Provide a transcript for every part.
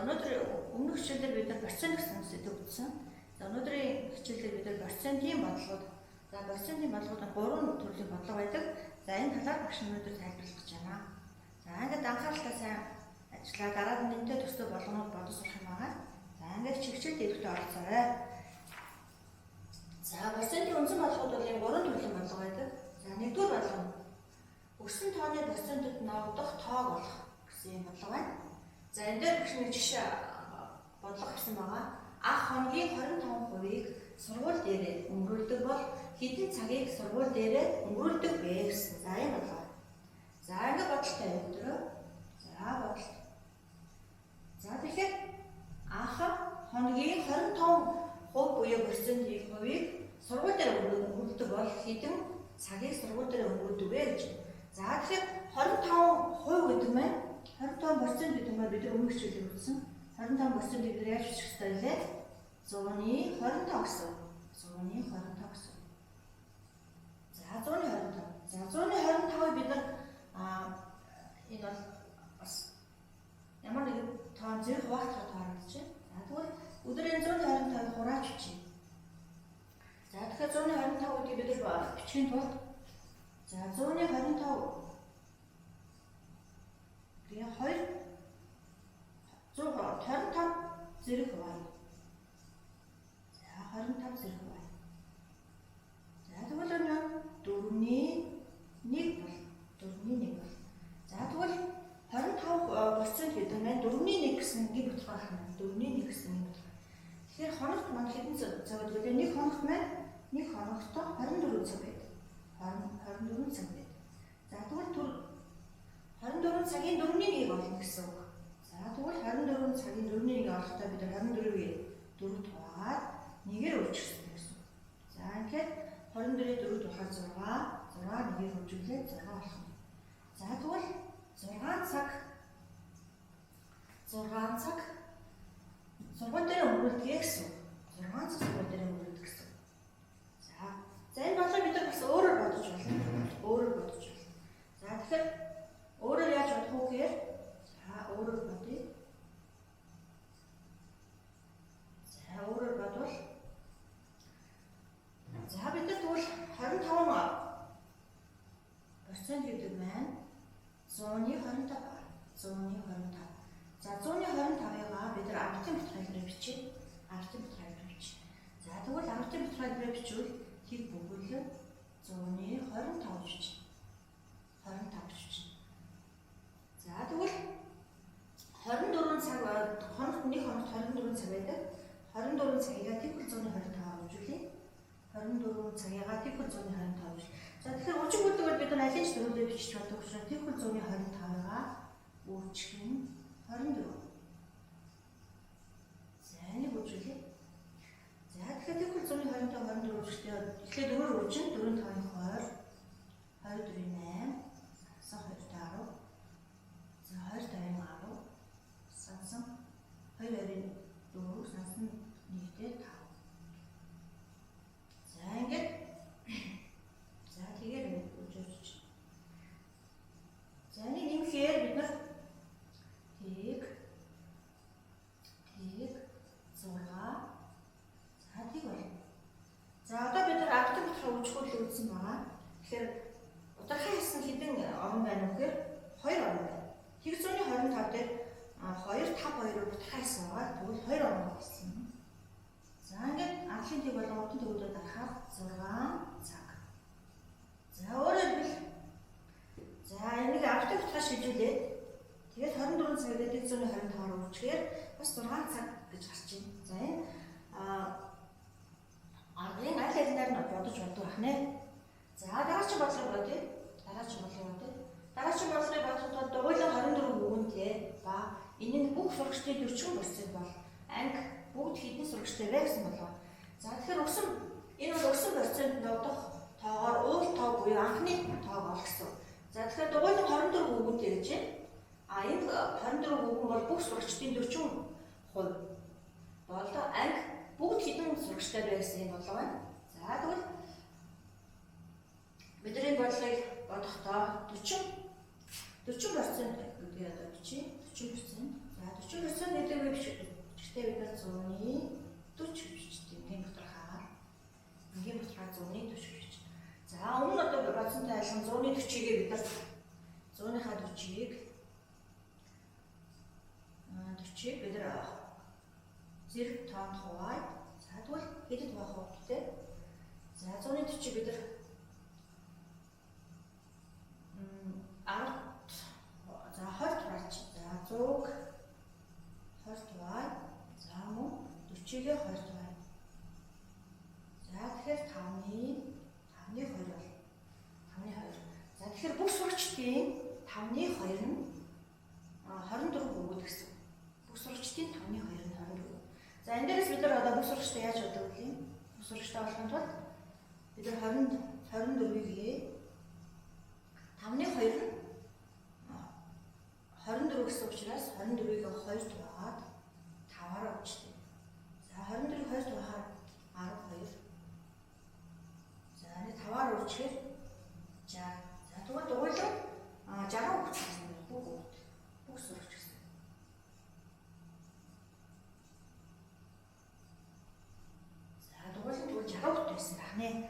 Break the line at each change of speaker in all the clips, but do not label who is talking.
өнөөдөр өмнөх хичээлээр бид нар процент гэсэн сэдв үзсэн. За өнөөдрийн хичээлээр бид нар процентын бодлогод процентын бодлогод 3 төрлийн бодлого байдаг. За энэ талаар багш өнөөдөр тайлбарлах гэж байна. За ингээд анхааралтай сайн ажиллаа. Дараа нь нэмэлт төстэй болгонууд бодож сурах юм байна. За ингээд чигчил дэвтэрт оролцоорой. За процентын үндсэн бодлогод бол энэ 3 төрлийн бодлого байдаг. За нэгдүгээр бодлого нь өссөн тооны процентод ногдох тоог олох гэсэн юм бодлого байна. За энэ дээр багш нэг жишээ бодлого авсан байгаа. Ах хоногийн 25%-ийг сургууль дээрээ өнгөрүүлдэг бол хэдэн цагийг сургууль дээрээ өнгөрүүлдэг вэ гэсэн. За энэ бодлого. За ингэ бодолтой өдрөө. За бодолт. За тэгэхээр ах хоногийн 25% буюу процентын хувийг сургууль дээр өнгөрүүлдэг бол хэдэн цагийг сургууль дээр өнгөрүүлдэг вэ гэж. За тэгэхээр 25% гэдэг нь 25% гэдэг нь бид өмнөх хичээлээр үзсэн. 25% бид яаж бичих ёстой вэ? 100-ны 25 гэсэн. 100-ны 25 гэсэн. За 125. За 125-ыг бид нар энэ бол бас ямар нэгэн тоон зэрэг хуваалцах тоонч чинь. За тэгвэл өдрийн 125-ыг хураач бичье. За тэгэхээр 125 гэдгийг бид нар бичихын тулд за 125 тэгээ 125 зэрэг хуваая. За 25 зэрэг хуваая. За тэгвэл энэ 4-ний 1 бол 4-ний 1 бол. За тэгвэл 25% гэдэг нь 4-ний 1 гэсэн нэг утгаар байна. 4-ний 1 гэсэн нэг утгаар. Тэгэхээр хоногт маань хэдэн цаг гэдэг вэ? Нэг хоногт маань нэг хоногт 24 цаг байдаг. 24 цаг байдаг. За тэгвэл 24 цагийн 4-ний 1 болно гэсэн үг. За тэгвэл 24 цагийн 4-ний 1 олохдоо бид 24-ийг 4-т хуваагаад 1-ээр үржүүлсэн гэсэн. За ингээд 24-ийг 4-т хуваад 6, 1-ээр үржүүлээд 6 болох юм. За тэгвэл 6 цаг сургууль дээр өнгөрүүлдэг гэсэн. 6 цаг сургууль дээр өнгөрүүлдэг гэсэн. За энэ бодлого бид нар бас өөрөөр бодож байна. Өөрөөр бодож байна. За тэгэхээр өөрөөр яаж бодох вэ гэхээр за өөрөөр бодъё. За өөрөөр бодвол за бид нар тэгвэл 25% гэдэг маань 100-ны 25 байна. 100-ны 25. За 100-ны 25-ыг бид нар амралтын баталгаагаар бичиж, амралтын баталгаагаар бичиж. За тэгвэл амралтын баталгаагаар бичвэл тэг бүгд 100-ны 25 бичиж. 25 бичиж. За тэгвэл 24 цаг хоногт нэг хоногт 24 цаг байдаг. 24 цагийг тэгвэл 100-ны 25 үржүүлээ. 24 цагийг тэгвэл 100-ны 25 үржүүл. За тэгэхээр үржих бүлгээр бид нар аль ч төрөлөөр бичиж болдог учраас тэгвэл 100-ны 25-ыг үржих нь 24. За энийг үржүүлээ. За тэгэхээр тэгвэл 100-ны 25 24 үржихтэй. Тэгэхээр 4 үржин 4-ийн 5-ын 20 24-ийн 8 сасан 2-10. За 20-50-ын 10 сасан 2-20-ийн 4 сасан 1-ээр 5. За ингээд за тэгээд үржүүлж. За нэг нэмэхээр бид нар тэг 6 за тэг болно. За одоо бид нар автомат баталгаа үржүүлэлт үзсэн байгаа. Тэгэхээр удирдахын хийсэн хэдэн орон байна вэ гэхээр 2 орон байна. Тэг 100-ны 25 дээр 2 5 2-оор баталгаа хийсэн байгаа. Тэгвэл 2 орон болсон. За ингээд арлын тэг болон урдын төгөөрөөр дарахаар 6 цаг. За өөрөөр хэлбэл за энийг автомат баталгаа шилжүүлээд тэгээд 24 цагаар тэг 100-ны 25-аар үржихээр бас 6 цаг гэж гарч байна. За энэ аргын аль алинаар нь бодож бодох байна. За дараагийн бодлого бодъё. Дараагийн бодлогыг бодоход дугуйлан 24 бүгэнтэй ба энэ нь бүх сурагчдын 40% бол анги бүгд хэдэн сурагчтай вэ гэсэн бодлого. За тэгэхээр энэ бол өссөн процент ногдох тоогоор уул тоог буюу анхны тоог олох гэсэн. За тэгэхээр дугуйлан 24 бүгэнтэй гэж байна. Энэ 24 бүгэн бол бүх сурагчдын 40% бол анги бүгд хэдэн сурагчтай вэ гэсэн энэ бодлого байна. За тэгвэл бидний бодлогыг бодохдоо 40% гэдгийг одоо бичиж 40%. За 40% гэдэг биш. Гэхдээ бид нар 140 бичдэг. Энгийн доторхаа. Энгийн доторхаа 140 гэж. За өмнө одоо бодсонтой айлхан 140-ийг бид нар 100-ийнхаа 40-ийг бид нар зэрэг тоонд хуваад за тэгвэл хэдэд байх вэ гэдэг. За 140 бид нар 10 за 20 туваач. За 100-г 20 туваа. За мөн 40-гээ 20 туваа. За тэгэхээр 5-ны 2 бол 5-ны 2. За тэгэхээр бүх сурагчдын 5-ны 2 нь 24 өгөөд гэсэн. Бүх сурагчдын 5-ны 2 нь 24. За энэ дээрээс бид нар одоо бүх сурагчтай яаж бодох вэ? Бүх сурагчтай болохын тулд бид нар 24-ийг 5-ны 2 нь 24 гэсэн учраас 24-ийг 2 туваад 5-аар өгчтэй. За 24-ийг 2 туваахаар 12. За нэг 5-аар өгчээр 60. За тэгвэл дугуйлан 60 өгчихсэн бүх сурагч гэсэн. За дугуйлан тэгвэл 60 өгт байсан байна.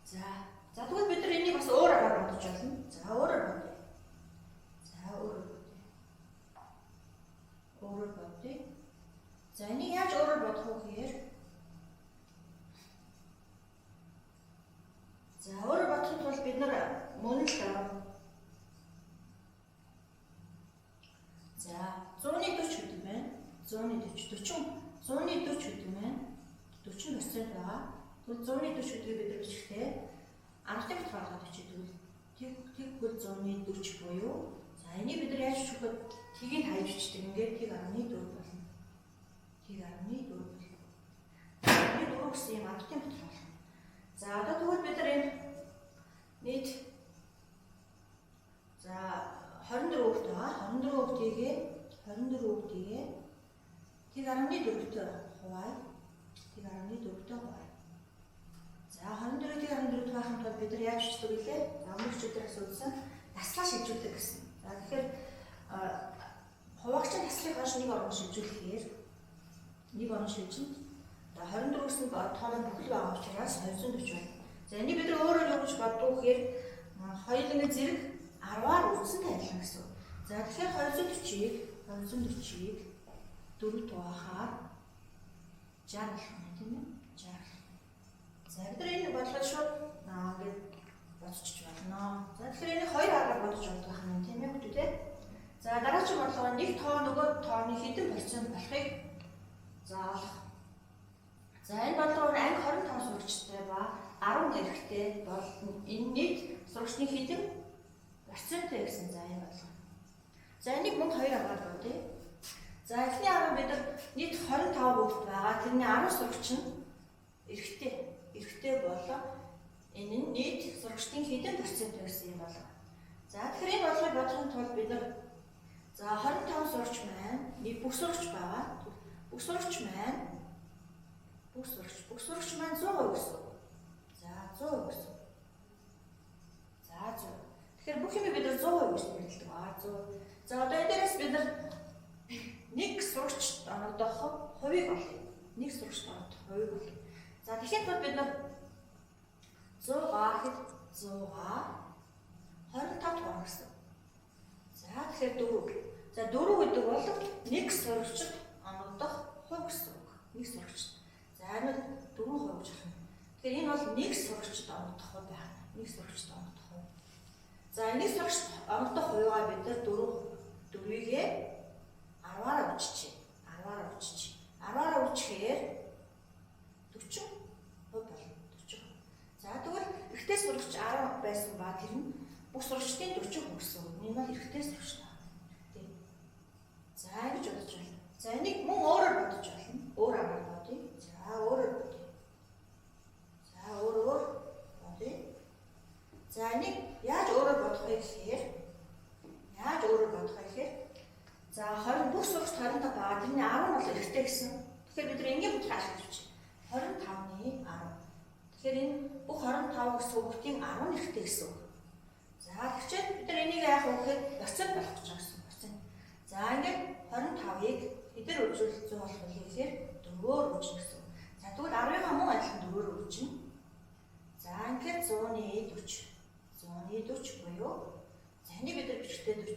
За тэгвэл бид нар энийг бас өөр аргаар бодож болно. За өөрөөр бодъё. Өөрөөр бодъё. За энийг яаж өөрөөр бодох вэ гэхээр за өөрөөр бодохын тулд бид нар мөн л за 140 гэдэг байна. 140 гэдэг байна. 40% байгаа. Тэгвэл 140 гэдгийг бид нар бичихтэй 10-ын баталгааг бичиж тэгвэл 140 буюу за энийг бид нар яаж бичих вэ? Тгийг хайж бичдэг. Ингээд тэг 14 болно. Тэг 14 болно. Нэг 4 гэсэн юм 10-ын баталгаа. За одоо тэгвэл бид нар энэ нийт за 24 өгт байгаа. 24 өгтийгээ тэг 14-тэй хуваа. Тэг 14-тэй хуваа. За 24-ийг 14 хуваахын тулд бид нар яаж бичдэг вэ? За өмнөчүүдээр асуусан таслаа шилжүүлдэг гэсэн. За тэгэхээр хуваагчийн таслыг хойш нэг орон шилжүүлэхээр нэг орон шилжинд 24-өөс тооны бүхэл байгаа учраас 240 байна. За энийг бид нар өөрөөр юу гэж боддог гэхээр хоёулангийн зэрэг 10-аар үрдсэнтэй адилхан гэсэн. За тэгэхээр 240-ийг 4 туваахаар 60 болох юм тийм ээ. 60. За бид нар энэ бодлого шууд ингээд бодчих болно. За тэгэхээр энийг хоёр аргаар бодож бодох юм тийм ээ хүмүүс тийм. За дараагийн бодлого нэг тоо нөгөө тооны хэдэн процент болохыг заах. За энэ бодлогоор анги 25 сурагчтай ба 10 эрэгтэй бол энэ нийт сурагчны хэдэн проценттэй гэсэн за энэ бодлого. За энийг мөн хоёр аргаар бодъё. За эхний арга бид нар нийт 25 хүүхэд байгаа. Тэрний 10 сурагч нь эрэгтэй болоо энэ нь нийт сурагчдын хэдэн процент гэсэн юм болоо. За тэгэхээр энэ бодлогыг бодохын тулд бид нар за 25 сурагч маань нэг бүх сурагч байгаа. Бүх сурагч маань 100% гэсэн. За 100% гэсэн. За 100. Тэгэхээр бүх юм бид нар 100% гэж нэрлэдэг. 100. За одоо энэ дээрээс бид нар нэг сурагчд оногдох хувийг олъё. Нэг сурагчд оногдох хувийг олъё. За тэгэхээр бол бид нар 100-аар 25 тоо гэсэн. За тэгэхээр 4. За 4 гэдэг бол нэг сурагчд оногдох хувь гэсэн үг. Нэг сурагчд. За энэ 4% гэж байна. Тэгэхээр энэ бол нэг сурагчд оногдох хувь байна. Нэг сурагчд оногдох хувь. За нэг сурагчд оногдох хувьгаа бид нар 4-ийг 10-аар өччих. 10-аар өччихээр 40% болно. 40%. За тэгвэл эрэгтэй сурагч 10 байсан ба тэр нь бүх сурагчдын 40% гэсэн үг. Энэ бол эрэгтэй сурагч таа. За ингэж бодож байна. За энийг мөн өөрөөр бодож байна. Өөр аргаар бодъё. За өөрөөр бодъё. За энийг яаж өөрөөр бодох вэ гэхээр за 20 бүх сурагч 25 байгаа. Тэрний 10 бол эрэгтэй гэсэн. Тэгэхээр бид нар энгийн бүтээл ашиглаж байна. 25-ны 10. Тэгэхээр энэ бүх 25 гэсэн хүүхдийн 10 эрэгтэй гэсэн үг. За тэгэхээр бид нар энийг яах вэ гэхээр процент болгох гэж байгаа гэсэн. За ингээд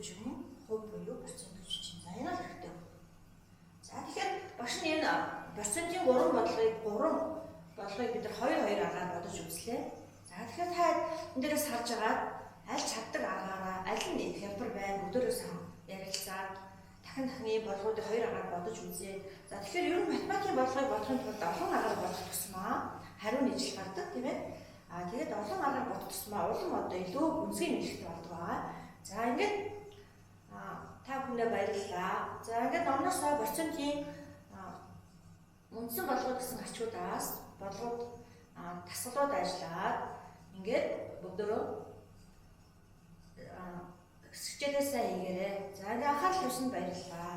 40 хувь буюу процент гэж чинь. За энэ л хэрэгтэй. За тэгэхээр багш нь энэ процентын 3 бодлогыг бид нар 2 аргаар бодож үзлээ. За тэгэхээр та энэ дээрээс харж агаад аль чаддаг аргаараа аль нь хялбар байна өдөрөөс ярилцаад дахин ийм бодлогуудыг 2 аргаар бодож үзье. За тэгэхээр ер нь математикийн бодлогыг бодохын тулд олон аргаар бодох тусмаа хариу нийжил гардаг тийм ээ. Тэгээд олон аргаар бодох тусмаа улам одоо илүү үнцгийн мэдлэгтэй болдог байгаа. За ингээд та бүхэндээ баярлалаа. За ингээд номноосоо процентын үндсэн бодлого гэсэн ачуудаас бодлогод тасгалууд ажиллаад ингээд бүгдөө хичээлээ сайн хийгээрэй. За ингээд анхаарал тавьсанд баярлалаа.